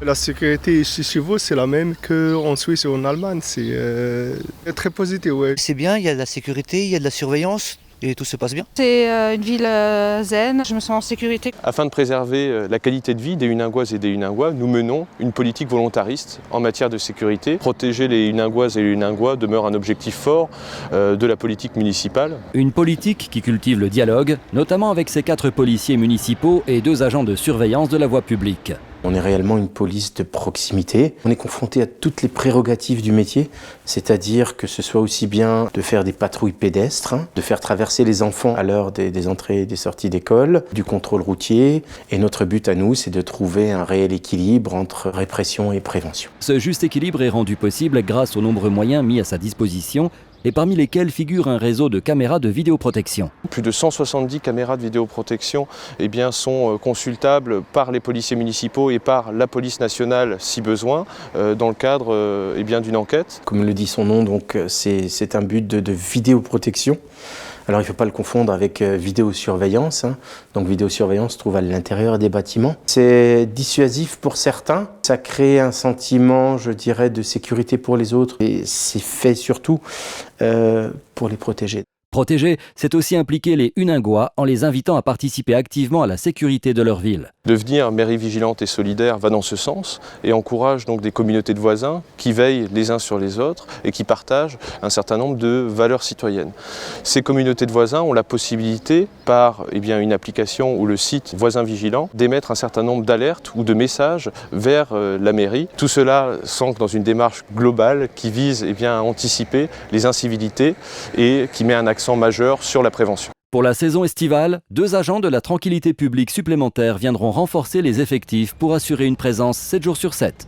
La sécurité ici chez vous, c'est la même qu'en Suisse et en Allemagne. C'est très positif, ouais. C'est bien, il y a de la sécurité, il y a de la surveillance et tout se passe bien. C'est une ville zen, je me sens en sécurité. Afin de préserver la qualité de vie des Huningoises et des Huningois, nous menons une politique volontariste en matière de sécurité. Protéger les Huningoises et les Huningois demeure un objectif fort de la politique municipale. Une politique qui cultive le dialogue, notamment avec ses 4 policiers municipaux et 2 agents de surveillance de la voie publique. On est réellement une police de proximité. On est confronté à toutes les prérogatives du métier, c'est-à-dire que ce soit aussi bien de faire des patrouilles pédestres, de faire traverser les enfants à l'heure des entrées et des sorties d'école, du contrôle routier. Et notre but à nous, c'est de trouver un réel équilibre entre répression et prévention. Ce juste équilibre est rendu possible grâce aux nombreux moyens mis à sa disposition, et parmi lesquels figure un réseau de caméras de vidéoprotection. Plus de 170 caméras de vidéoprotection sont consultables par les policiers municipaux et par la police nationale si besoin, dans le cadre d'une enquête. Comme le dit son nom, donc, c'est un but de vidéoprotection. Alors il ne faut pas le confondre avec vidéosurveillance. Donc vidéosurveillance se trouve à l'intérieur des bâtiments. C'est dissuasif pour certains. Ça crée un sentiment, je dirais, de sécurité pour les autres. Et c'est fait surtout pour les protéger. Protéger, c'est aussi impliquer les Huningois en les invitant à participer activement à la sécurité de leur ville. Devenir mairie vigilante et solidaire va dans ce sens et encourage donc des communautés de voisins qui veillent les uns sur les autres et qui partagent un certain nombre de valeurs citoyennes. Ces communautés de voisins ont la possibilité, par une application ou le site Voisins Vigilants, d'émettre un certain nombre d'alertes ou de messages vers la mairie. Tout cela s'ancre dans une démarche globale qui vise à anticiper les incivilités et qui met un accent majeur sur la prévention. Pour la saison estivale, 2 agents de la tranquillité publique supplémentaires viendront renforcer les effectifs pour assurer une présence 7 jours sur 7.